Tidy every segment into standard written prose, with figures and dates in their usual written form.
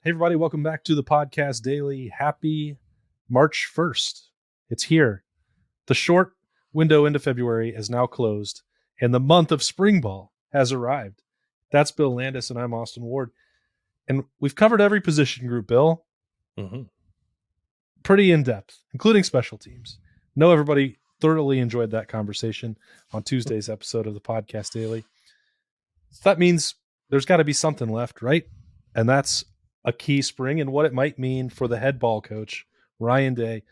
Hey, everybody, welcome back to the Podcast Daily. Happy March 1st. It's here. The short window into February is now closed, and the month of spring ball has arrived. That's Bill Landis, and I'm Austin Ward. And we've covered every position group, Bill. Pretty in-depth, including special teams. Know everybody thoroughly enjoyed that conversation on Tuesday's episode of the Podcast Daily. So that means there's got to be something left, right? And that's a key spring and what it might mean for the head ball coach, Ryan Day,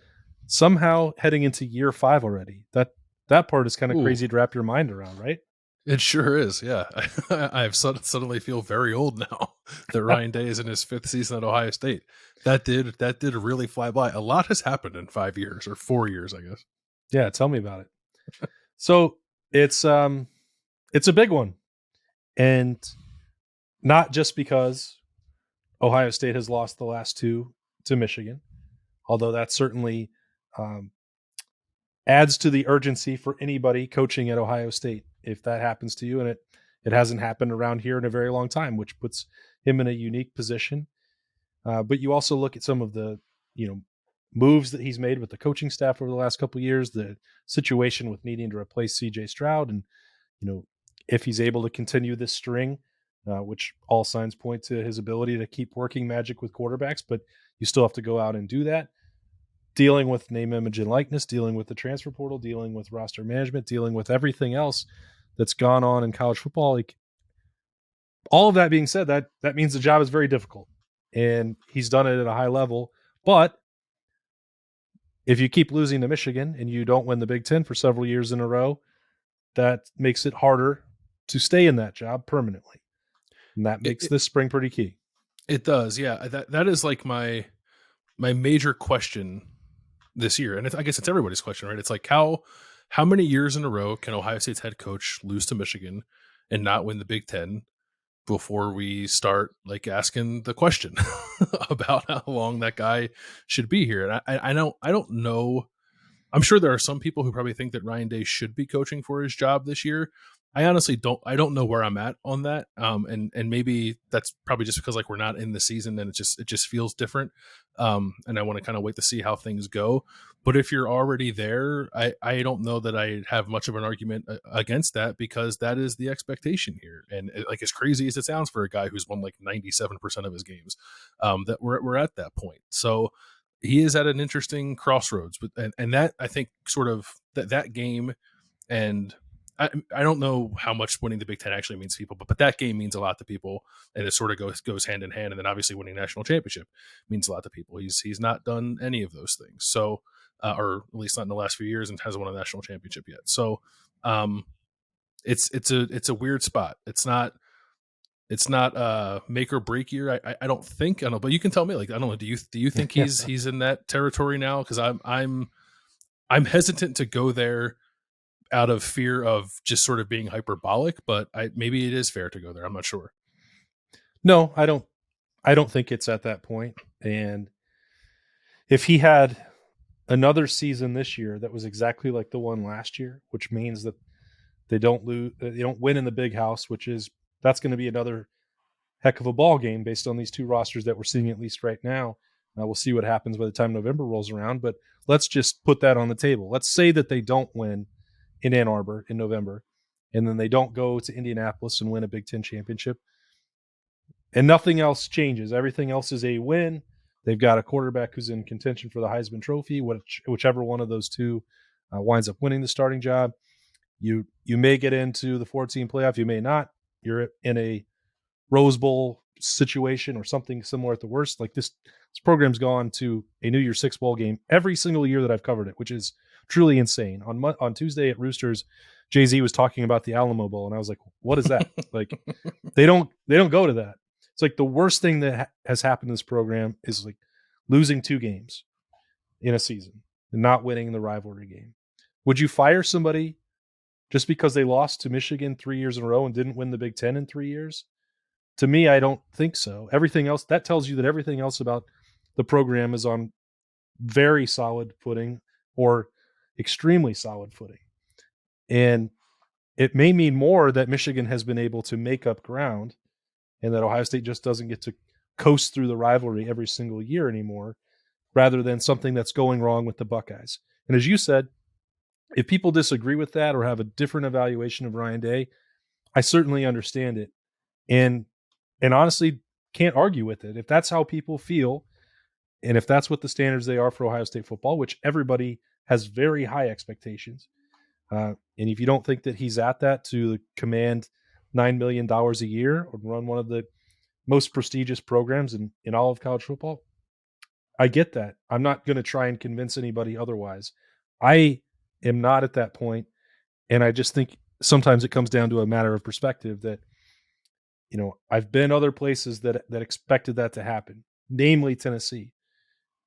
somehow heading into year 5 already. That part is kind of crazy to wrap your mind around, right? It sure is, yeah. I suddenly feel very old now that Ryan Day is in his 5th season at Ohio State. That did really fly by. A lot has happened in 5 years or 4 years, I guess. Yeah, tell me about it. So it's a big one, and not just because Ohio State has lost the last 2 to Michigan, although that certainly adds to the urgency for anybody coaching at Ohio State if that happens to you, and it hasn't happened around here in a very long time, which puts him in a unique position. But you also look at some of the moves that he's made with the coaching staff over the last couple of years, the situation with needing to replace C.J. Stroud, and if he's able to continue this string, which all signs point to his ability to keep working magic with quarterbacks, but you still have to go out and do that. Dealing with name, image, and likeness, dealing with the transfer portal, dealing with roster management, dealing with everything else that's gone on in college football. Like, all of that being said, that means the job is very difficult, and he's done it at a high level. But if you keep losing to Michigan and you don't win the Big Ten for several years in a row, that makes it harder to stay in that job permanently. And that makes this spring pretty key. It does, yeah. That is like my major question this year, and I guess it's everybody's question, right? It's like how many years in a row can Ohio State's head coach lose to Michigan and not win the Big Ten before we start like asking the question about how long that guy should be here? And I don't know. I'm sure there are some people who probably think that Ryan Day should be coaching for his job this year. I honestly don't. I don't know where I'm at on that. And maybe that's probably just because like we're not in the season and it just feels different. And I want to kind of wait to see how things go. But if you're already there, I don't know that I have much of an argument against that, because that is the expectation here. And like, as crazy as it sounds for a guy who's won like 97% of his games, that we're at that point. So he is at an interesting crossroads, but and that, I think, sort of that game, and I don't know how much winning the Big Ten actually means to people, but that game means a lot to people, and it sort of goes hand in hand. And then obviously winning national championship means a lot to people. He's not done any of those things, so or at least not in the last few years, and hasn't won a national championship yet. So it's a weird spot. It's not make or break year. I don't think. I don't know, but you can tell me. Like, I don't know. Do you think he's in that territory now? Because I'm hesitant to go there out of fear of just sort of being hyperbolic, but maybe it is fair to go there. I'm not sure. No, I don't think it's at that point. And if he had another season this year that was exactly like the one last year, which means that they don't win in the big house, that's going to be another heck of a ball game based on these 2 rosters that we're seeing, at least right now. We'll see what happens by the time November rolls around, but let's just put that on the table. Let's say that they don't win in Ann Arbor in November, and then they don't go to Indianapolis and win a Big Ten championship, and nothing else changes. Everything else is a win. They've got a quarterback who's in contention for the Heisman Trophy, whichever one of those 2 winds up winning the starting job. You may get into the 14 playoff, you may not. You're in a Rose Bowl situation or something similar at the worst. Like, this program's gone to a New Year's Six bowl game every single year that I've covered it, which is truly insane. On Tuesday at Roosters, Jay-Z was talking about the Alamo Bowl, and I was like, what is that? Like, they don't go to that. It's like the worst thing that has happened in this program is like losing 2 games in a season and not winning the rivalry game. Would you fire somebody just because they lost to Michigan 3 years in a row and didn't win the Big Ten in 3 years? To me, I don't think so. Everything else, that tells you that everything else about the program is on very solid footing or extremely solid footing. And it may mean more that Michigan has been able to make up ground and that Ohio State just doesn't get to coast through the rivalry every single year anymore, rather than something that's going wrong with the Buckeyes. And as you said, if people disagree with that or have a different evaluation of Ryan Day, I certainly understand it. And honestly, can't argue with it. If that's how people feel, and if that's what the standards they are for Ohio State football, which everybody has very high expectations, and if you don't think that he's at that to command $9 million a year or run one of the most prestigious programs in all of college football, I get that. I'm not going to try and convince anybody otherwise. I am not at that point, and I just think sometimes it comes down to a matter of perspective that, I've been other places that expected that to happen, namely Tennessee.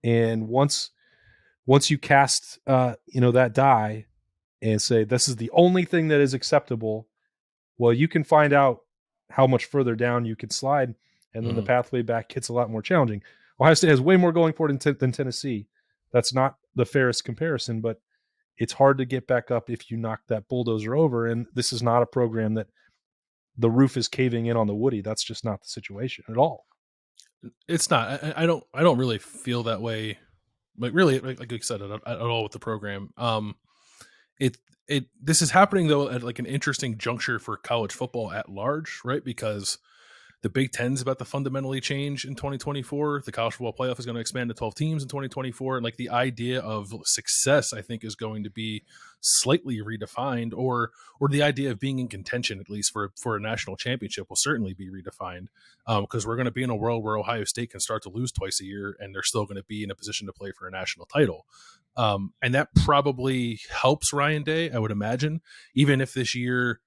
And once you cast that die and say this is the only thing that is acceptable, well, you can find out how much further down you can slide, and then the pathway back gets a lot more challenging. Ohio State has way more going for it than Tennessee. That's not the fairest comparison, but it's hard to get back up if you knock that bulldozer over. And this is not a program that the roof is caving in on the Woody. That's just not the situation at all. It's not. I don't really feel that way. Like really, like you said, at all with the program. This is happening though at like an interesting juncture for college football at large, right? Because the Big Ten's about to fundamentally change in 2024. The college football playoff is going to expand to 12 teams in 2024. And like the idea of success, I think, is going to be slightly redefined, or the idea of being in contention, at least for a national championship, will certainly be redefined. Because we're going to be in a world where Ohio State can start to lose twice a year and they're still going to be in a position to play for a national title. And that probably helps Ryan Day, I would imagine, even if this year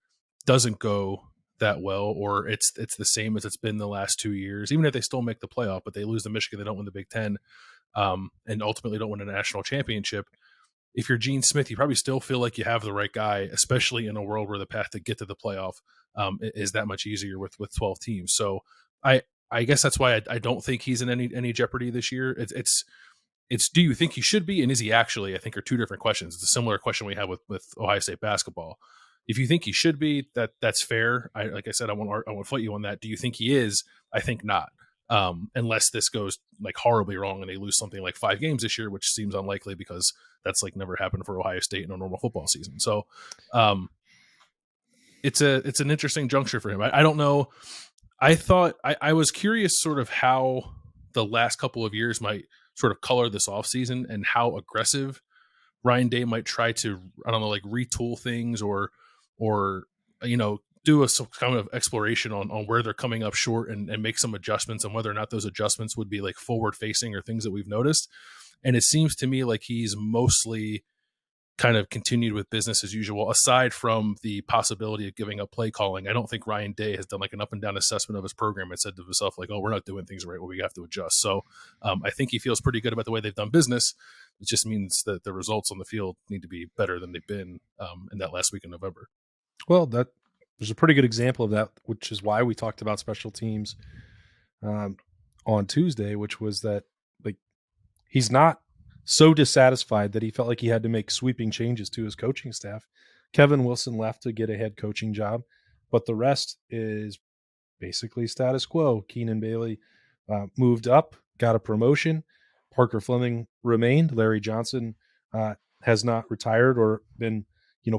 doesn't go that well, or it's the same as it's been the last 2 years. Even if they still make the playoff, but they lose to Michigan, they don't win the Big Ten, and ultimately don't win a national championship. If you're Gene Smith, you probably still feel like you have the right guy, especially in a world where the path to get to the playoff is that much easier with 12 teams. So I guess that's why I don't think he's in any jeopardy this year. It's do you think he should be, and is he actually? I think are two different questions. It's a similar question we have with Ohio State basketball. If you think he should be, that's fair. Like I said, I won't fight you on that. Do you think he is? I think not. Unless this goes like horribly wrong and they lose something like 5 games this year, which seems unlikely because that's like never happened for Ohio State in a normal football season. So it's an interesting juncture for him. I don't know. I thought I was curious sort of how the last couple of years might sort of color this offseason and how aggressive Ryan Day might try to, I don't know, like retool things or do some kind of exploration on where they're coming up short and make some adjustments, and whether or not those adjustments would be like forward facing or things that we've noticed. And it seems to me like he's mostly kind of continued with business as usual, aside from the possibility of giving up play calling. I don't think Ryan Day has done like an up and down assessment of his program and said to himself like, oh, we're not doing things right, well, we have to adjust. So I think he feels pretty good about the way they've done business. It just means that the results on the field need to be better than they've been in that last week in November. Well, there's a pretty good example of that, which is why we talked about special teams on Tuesday, which was that like he's not so dissatisfied that he felt like he had to make sweeping changes to his coaching staff. Kevin Wilson left to get a head coaching job, but the rest is basically status quo. Keenan Bailey moved up, got a promotion. Parker Fleming remained. Larry Johnson has not retired or been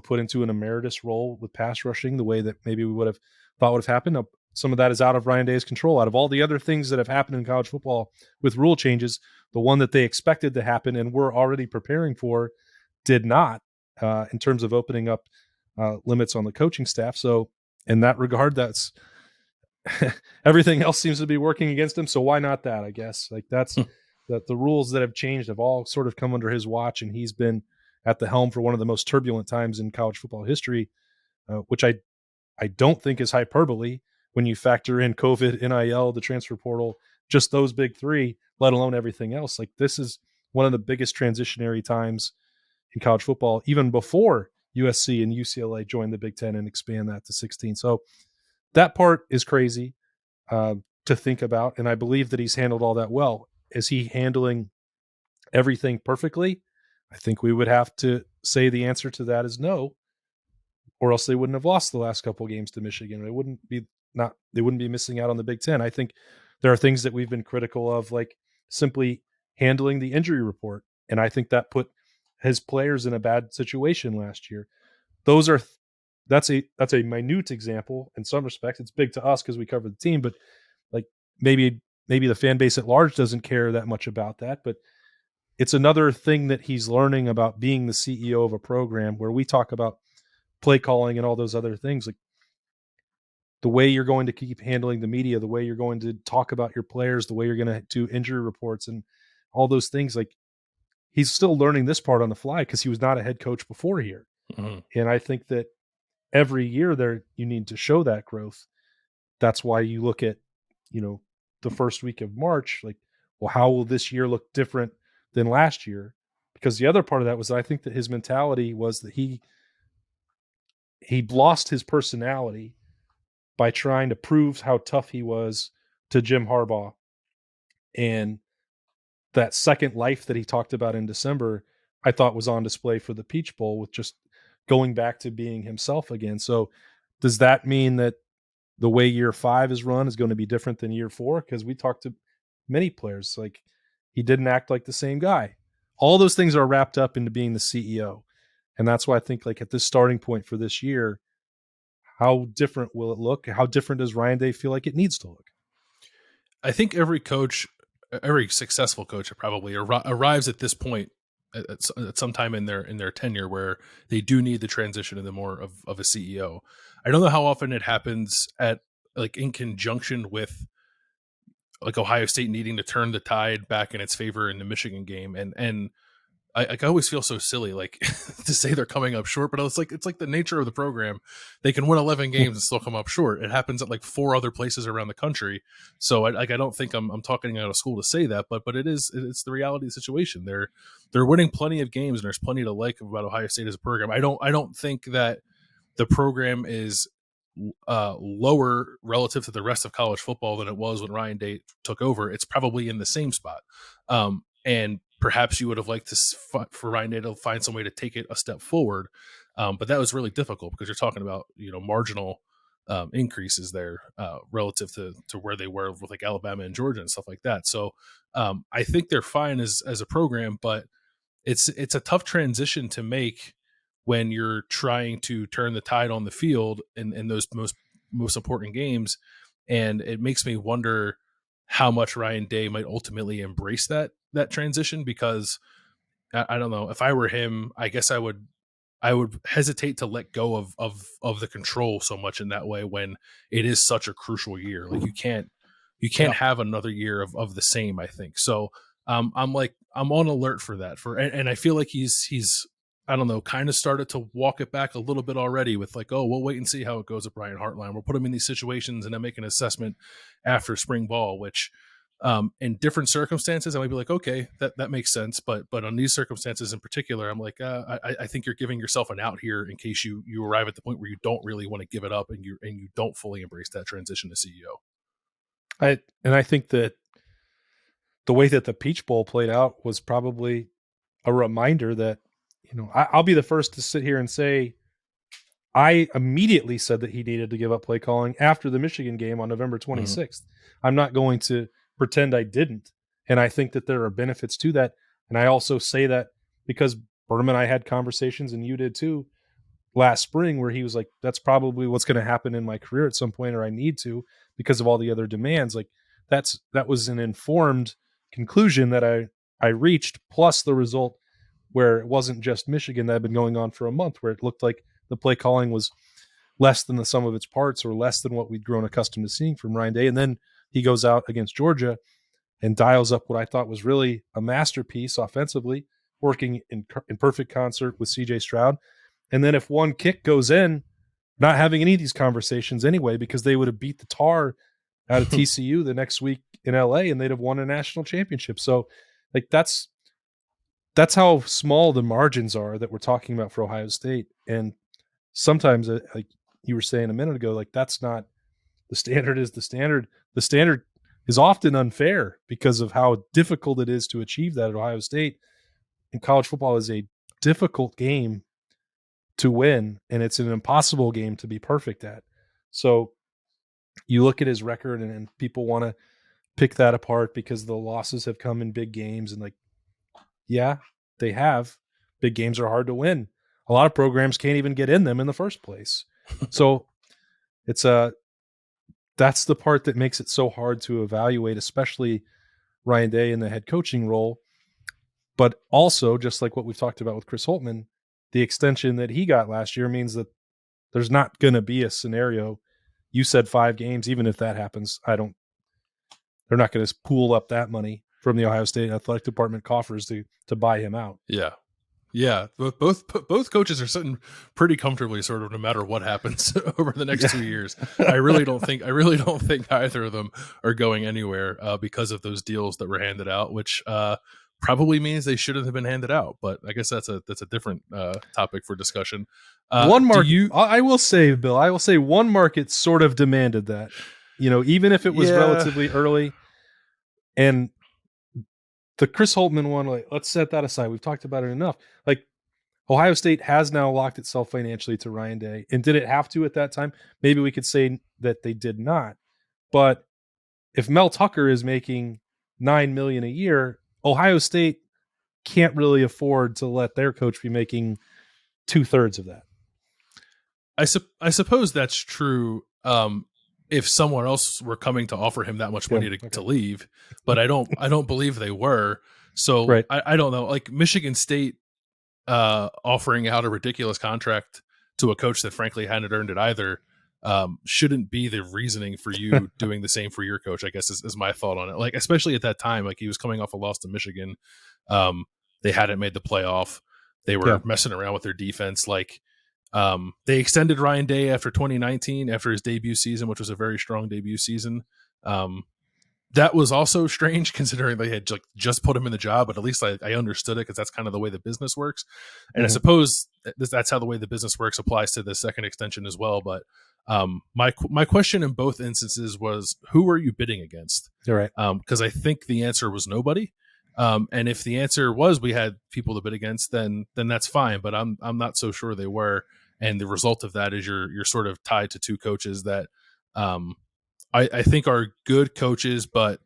put into an emeritus role with pass rushing the way that maybe we would have thought would have happened. Some of that is out of Ryan Day's control. Out of all the other things that have happened in college football with rule changes, the one that they expected to happen and were already preparing for did not in terms of opening up limits on the coaching staff. So in that regard, that's everything else seems to be working against him. So why not that, I guess? Like that's the rules that have changed have all sort of come under his watch, and he's been at the helm for one of the most turbulent times in college football history, which I don't think is hyperbole when you factor in COVID, NIL, the transfer portal, just those big three, let alone everything else. Like this is one of the biggest transitionary times in college football, even before USC and UCLA joined the Big Ten and expand that to 16. So that part is crazy to think about, and I believe that he's handled all that well. Is he handling everything perfectly? I think we would have to say the answer to that is no, or else they wouldn't have lost the last couple of games to Michigan. They wouldn't be missing out on the Big Ten. I think There are things that we've been critical of, like simply handling the injury report. And I think that put his players in a bad situation last year. Those are that's a minute example. In some respects, it's big to us because we cover the team, but like maybe the fan base at large doesn't care that much about that. But it's another thing that he's learning about being the CEO of a program where we talk about play calling and all those other things. Like the way you're going to keep handling the media, the way you're going to talk about your players, the way you're going to do injury reports and all those things. Like he's still learning this part on the fly because he was not a head coach before here. Mm-hmm. And I think that every year there you need to show that growth. That's why you look at, the first week of March, like, well, how will this year look different than last year? Because the other part of that was I think that his mentality was that he lost his personality by trying to prove how tough he was to Jim Harbaugh. And that second life that he talked about in December, I thought was on display for the Peach Bowl with just going back to being himself again. So does that mean that the way year 5 is run is going to be different than year 4? Because we talked to many players, like he didn't act like the same guy. All those things are wrapped up into being the CEO. And that's why I think like at this starting point for this year, how different will it look? How different does Ryan Day feel like it needs to look? I think every successful coach probably arrives at this point at some time in their tenure where they do need the transition into more of a CEO. I don't know how often it happens at like in conjunction with like Ohio State needing to turn the tide back in its favor in the Michigan game, and I always feel so silly, like to say they're coming up short, but it's like the nature of the program. They can win 11 games and still come up short. It happens at like 4 other places around the country. So I don't think I'm talking out of school to say that, but it's the reality of the situation. They're winning plenty of games, and there's plenty to like about Ohio State as a program. I don't think that the program is lower relative to the rest of college football than it was when Ryan Day took over. It's probably in the same spot. And perhaps you would have liked for Ryan Day to find some way to take it a step forward. But that was really difficult because you're talking about, marginal increases there relative to where they were with like Alabama and Georgia and stuff like that. So I think they're fine as a program, but it's a tough transition to make when you're trying to turn the tide on the field in those most important games. And it makes me wonder how much Ryan Day might ultimately embrace that transition, because I don't know, if I were him, I guess I would hesitate to let go of the control so much in that way when it is such a crucial year. Like you can't have another year of the same, I think. So I'm on alert for that and I feel like he's I don't know, kind of started to walk it back a little bit already with like, oh, we'll wait and see how it goes at Brian Hartline. We'll put him in these situations and then make an assessment after spring ball, which in different circumstances, I might be like, okay, that makes sense. But on these circumstances in particular, I'm like, I think you're giving yourself an out here in case you arrive at the point where you don't really want to give it up and you don't fully embrace that transition to CEO. I think that the way that the Peach Bowl played out was probably a reminder that, I'll be the first to sit here and say I immediately said that he needed to give up play calling after the Michigan game on November 26th. Mm-hmm. I'm not going to pretend I didn't. And I think that there are benefits to that. And I also say that because Berman and I had conversations, and you did too, last spring, where he was like, that's probably what's going to happen in my career at some point, or I need to, because of all the other demands. Like that was an informed conclusion that I reached, plus the result where it wasn't just Michigan that had been going on for a month, where it looked like the play calling was less than the sum of its parts, or less than what we'd grown accustomed to seeing from Ryan Day. And then he goes out against Georgia and dials up what I thought was really a masterpiece offensively, working in perfect concert with CJ Stroud. And then if one kick goes in, not having any of these conversations anyway, because they would have beat the tar out of TCU the next week in LA and they'd have won a national championship. So like that's how small the margins are that we're talking about for Ohio State. And sometimes, like you were saying a minute ago, like that's not the standard. Is the standard. The standard is often unfair because of how difficult it is to achieve that at Ohio State. And college football is a difficult game to win, and it's an impossible game to be perfect at. So you look at his record, and people want to pick that apart because the losses have come in big games, and like, yeah, they have. Big games are hard to win. A lot of programs can't even get in them in the first place. So it's that's the part that makes it so hard to evaluate, especially Ryan Day in the head coaching role. But also, just like what we've talked about with Chris Holtmann, the extension that he got last year means that there's not going to be a scenario. You said 5 games. Even if that happens, they're not going to pool up that money from the Ohio State athletic department coffers to buy him out. Yeah. Yeah, both coaches are sitting pretty comfortably, sort of, no matter what happens over the next 2 years. I really don't think either of them are going anywhere because of those deals that were handed out, which probably means they shouldn't have been handed out. But I guess that's a different topic for discussion. One market, I will say, Bill, one market sort of demanded that, even if it was relatively early, and the Chris Holtmann one, like, let's set that aside. We've talked about it enough. Like, Ohio State has now locked itself financially to Ryan Day. And did it have to at that time? Maybe we could say that they did not. But if Mel Tucker is making $9 million a year, Ohio State can't really afford to let their coach be making 2/3 of that. I suppose that's true. If someone else were coming to offer him that much money to leave, but I don't believe they were. So right. I don't know, like Michigan State offering out a ridiculous contract to a coach that frankly hadn't earned it either shouldn't be the reasoning for you doing the same for your coach, I guess is my thought on it. Like, especially at that time, like he was coming off a loss to Michigan. They hadn't made the playoff. They were messing around with their defense. Like, they extended Ryan Day after 2019, after his debut season, which was a very strong debut season. That was also strange considering they had just put him in the job, but at least I understood it because that's kind of the way the business works. And I suppose that's how the way the business works applies to the second extension as well. But my question in both instances was, who are you bidding against? You're right. Because I think the answer was nobody. And if the answer was we had people to bid against, then that's fine. But I'm not so sure they were. And the result of that is you're sort of tied to two coaches that I think are good coaches, but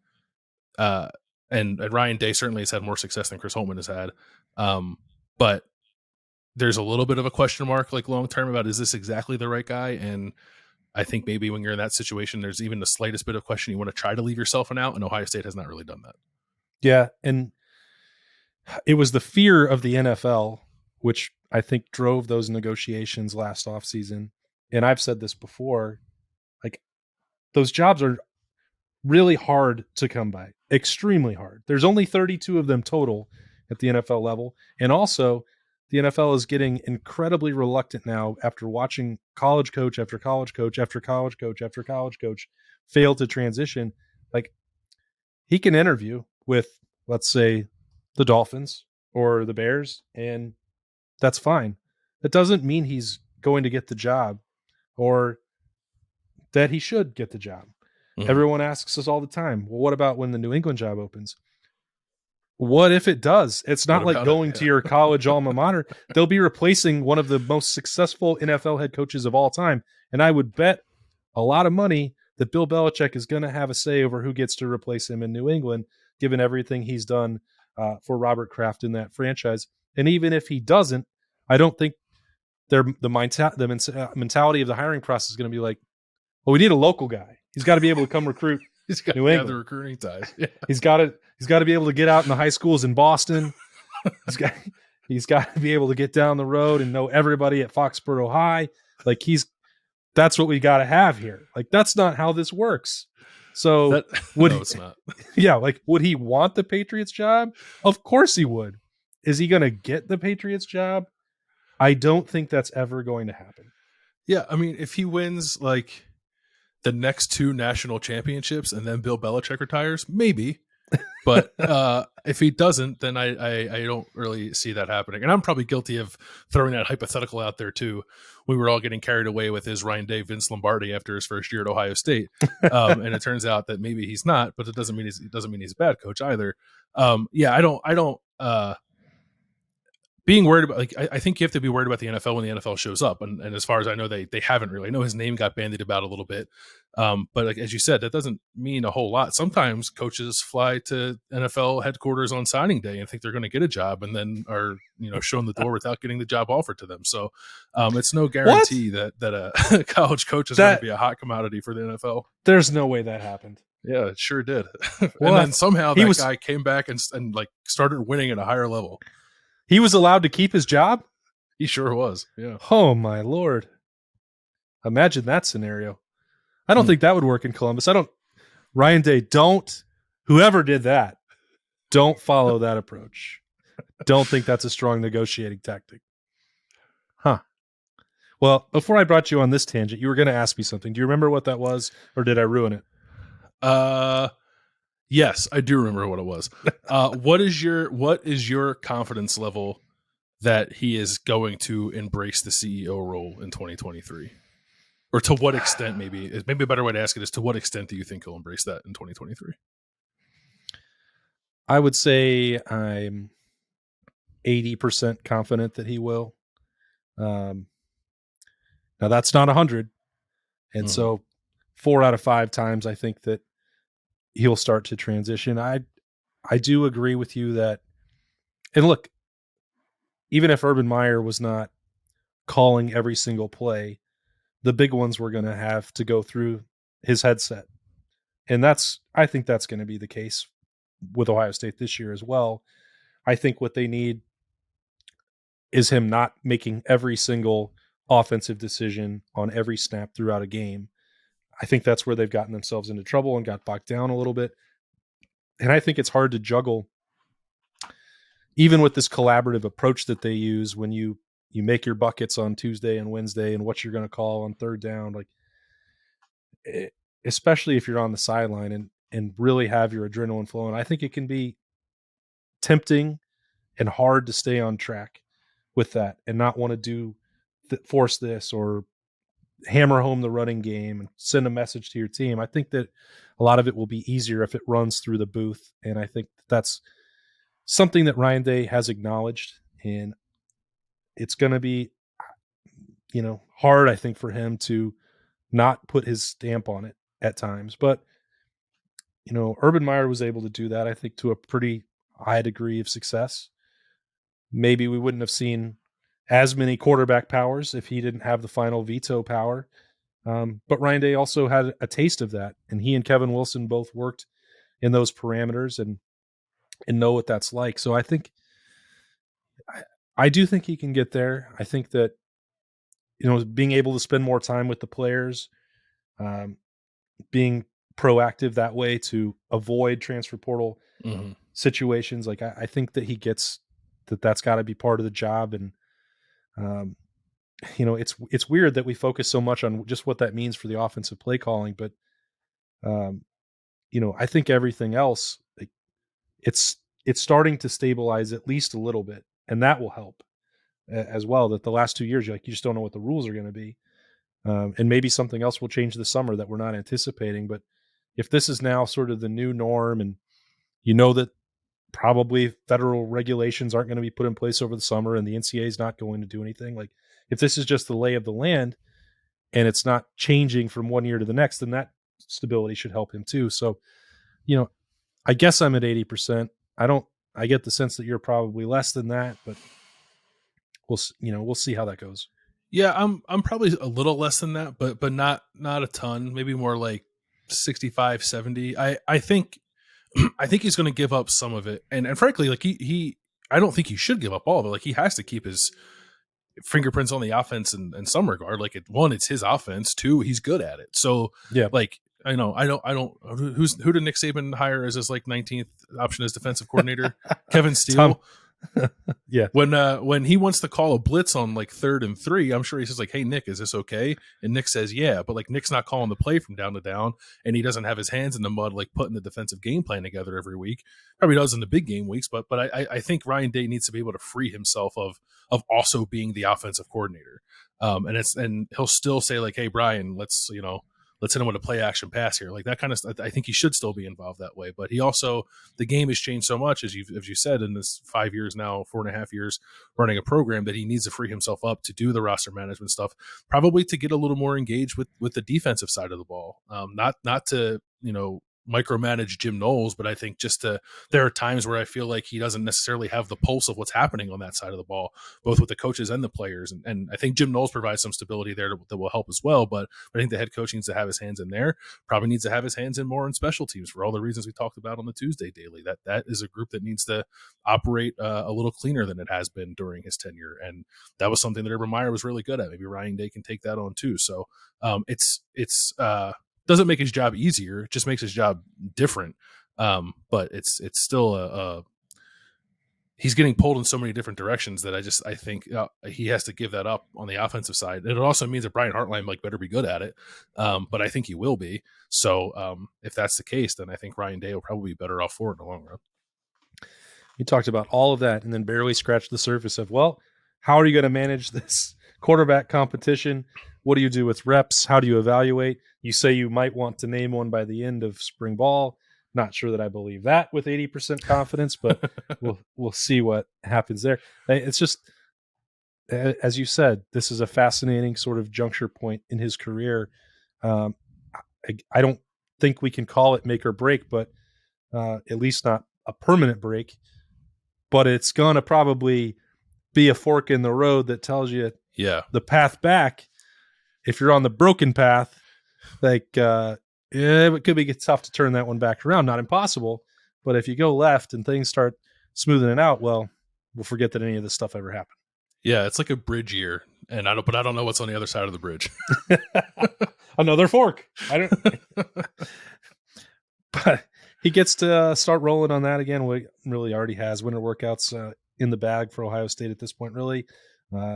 and Ryan Day certainly has had more success than Chris Holtmann has had. But there's a little bit of a question mark, like long term, about is this exactly the right guy? And I think maybe when you're in that situation, there's even the slightest bit of question. You want to try to leave yourself an out, and Ohio State has not really done that. Yeah, and it was the fear of the NFL, which I think drove those negotiations last offseason. And I've said this before, like, those jobs are really hard to come by, extremely hard. There's only 32 of them total at the NFL level. And also, the NFL is getting incredibly reluctant now after watching college coach after college coach after college coach after college coach fail to transition. Like, he can interview with, let's say, the Dolphins or the Bears, and that's fine. That doesn't mean he's going to get the job or that he should get the job. Mm-hmm. Everyone asks us all the time, well, what about when the New England job opens? What if it does? It's not like going to your college alma mater. They'll be replacing one of the most successful NFL head coaches of all time. And I would bet a lot of money that Bill Belichick is going to have a say over who gets to replace him in New England, given everything he's done for Robert Kraft in that franchise. And even if he doesn't, I don't think the mentality of the hiring process is going to be like, well, we need a local guy. He's got to be able to come recruit New England. The recruiting ties. Yeah. He's got to be able to get out in the high schools in Boston. He's got to be able to get down the road and know everybody at Foxborough High. Like, that's what we got to have here. Like, that's not how this works. So it's not. Yeah, like, would he want the Patriots job? Of course he would. Is he going to get the Patriots job? I don't think that's ever going to happen. Yeah, I mean, if he wins like the next 2 national championships and then Bill Belichick retires, maybe. But if he doesn't, then I don't really see that happening. And I'm probably guilty of throwing that hypothetical out there too. We were all getting carried away with his Ryan Day, Vince Lombardi after his first year at Ohio State, and it turns out that maybe he's not. But it doesn't mean he's a bad coach either. I don't. being worried about, like, I think you have to be worried about the NFL when the NFL shows up, and as far as I know, they haven't really. I know his name got bandied about a little bit, but like, as you said, that doesn't mean a whole lot. Sometimes coaches fly to NFL headquarters on signing day and think they're going to get a job, and then are shown the door without getting the job offered to them. So it's no What? guarantee that a college coach is going to be a hot commodity for the NFL. There's no way that happened. Yeah, it sure did. And then somehow guy came back and like started winning at a higher level. He was allowed to keep his job? He sure was. Yeah. Oh my Lord. Imagine that scenario. I don't think that would work in Columbus. Ryan Day, whoever did that, don't follow that approach. Don't think that's a strong negotiating tactic. Huh. Well, before I brought you on this tangent, you were going to ask me something. Do you remember what that was, or did I ruin it? Yes, I do remember what it was. What is your confidence level that he is going to embrace the CEO role in 2023? Or to what extent, maybe a better way to ask it is, to what extent do you think he'll embrace that in 2023? I would say I'm 80% confident that he will. Now that's not 100. And so 4 out of 5 times I think that he'll start to transition. I do agree with you that, and look, even if Urban Meyer was not calling every single play, the big ones were going to have to go through his headset. And I think that's going to be the case with Ohio State this year as well. I think what they need is him not making every single offensive decision on every snap throughout a game. I think that's where they've gotten themselves into trouble and got bogged down a little bit. And I think it's hard to juggle, even with this collaborative approach that they use when you make your buckets on Tuesday and Wednesday and what you're going to call on third down, especially if you're on the sideline and really have your adrenaline flowing. I think it can be tempting and hard to stay on track with that and not want to force this or hammer home the running game and send a message to your team. I think that a lot of it will be easier if it runs through the booth. And I think that's something that Ryan Day has acknowledged, and it's going to be, hard, I think, for him to not put his stamp on it at times. But, Urban Meyer was able to do that, I think, to a pretty high degree of success. Maybe we wouldn't have seen as many quarterback powers if he didn't have the final veto power. But Ryan Day also had a taste of that, and he and Kevin Wilson both worked in those parameters and know what that's like. So I do think he can get there. I think that, being able to spend more time with the players, being proactive that way to avoid transfer portal situations. I think that he gets that's got to be part of the job. And, it's weird that we focus so much on just what that means for the offensive play calling, but, I think everything else, it's starting to stabilize at least a little bit, and that will help as well. That the last 2 years, you just don't know what the rules are going to be. And maybe something else will change this summer that we're not anticipating. But if this is now sort of the new norm, and that probably federal regulations aren't going to be put in place over the summer and the NCAA is not going to do anything, if this is just the lay of the land and it's not changing from one year to the next, then that stability should help him too. So, I guess I'm at 80%. I get the sense that you're probably less than that, but we'll see how that goes. Yeah, I'm probably a little less than that, but not a ton, maybe more like 65, 70. I think he's going to give up some of it. And frankly, I don't think he should give up all of it. He has to keep his fingerprints on the offense in some regard. One, it's his offense. Two, he's good at it. So yeah, I don't. Who did Nick Saban hire as his 19th option as defensive coordinator? Kevin Steele. Yeah. When he wants to call a blitz on 3rd and 3, I'm sure he says hey Nick, is this okay? And Nick says yeah, but Nick's not calling the play from down to down, and he doesn't have his hands in the mud putting the defensive game plan together every week. Probably does in the big game weeks, but I think Ryan Day needs to be able to free himself of also being the offensive coordinator. And he'll still say hey Brian, let's let's hit him with a play action pass here. Like that kind of stuff. I think he should still be involved that way. But he also, the game has changed so much, as you said, in this 5 years now, 4.5 years running a program, that he needs to free himself up to do the roster management stuff, probably to get a little more engaged with the defensive side of the ball. Not to, micromanage Jim Knowles, but I think there are times where I feel like he doesn't necessarily have the pulse of what's happening on that side of the ball, both with the coaches and the players. And I think Jim Knowles provides some stability there that will help as well. But I think the head coach needs to have his hands in there, probably needs to have his hands in more in special teams for all the reasons we talked about on the Tuesday Daily. That is a group that needs to operate a little cleaner than it has been during his tenure. And that was something that Urban Meyer was really good at. Maybe Ryan Day can take that on too. So it's doesn't make his job easier, it just makes his job different. But it's still he's getting pulled in so many different directions that I think he has to give that up on the offensive side. And it also means that Brian Hartline better be good at it. But I think he will be. So if that's the case, then I think Ryan Day will probably be better off for it in the long run. You talked about all of that and then barely scratched the surface of, well, how are you going to manage this quarterback competition? What do you do with reps? How do you evaluate? You say you might want to name one by the end of spring ball. Not sure that I believe that with 80% confidence, but we'll see what happens there. It's just, as you said, this is a fascinating sort of juncture point in his career. I don't think we can call it make or break, but at least not a permanent break. But it's going to probably be a fork in the road that tells you the path back. If you're on the broken path, it could be tough to turn that one back around. Not impossible, but if you go left and things start smoothing it out, well, we'll forget that any of this stuff ever happened. Yeah, it's like a bridge year, and I don't know what's on the other side of the bridge. Another fork. But he gets to start rolling on that again. We really already has winter workouts in the bag for Ohio State at this point. Really,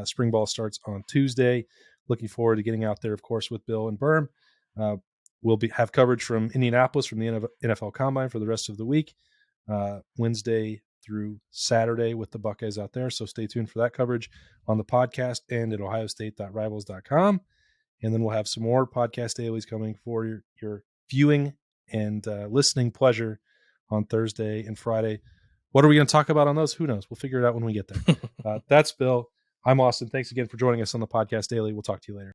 spring ball starts on Tuesday. Looking forward to getting out there, of course, with Bill and Berm. We'll have coverage from Indianapolis from the NFL Combine for the rest of the week, Wednesday through Saturday with the Buckeyes out there. So stay tuned for that coverage on the podcast and at ohiostate.rivals.com. And then we'll have some more podcast dailies coming for your viewing and listening pleasure on Thursday and Friday. What are we going to talk about on those? Who knows? We'll figure it out when we get there. That's Bill. I'm Austin. Thanks again for joining us on the Podcast Daily. We'll talk to you later.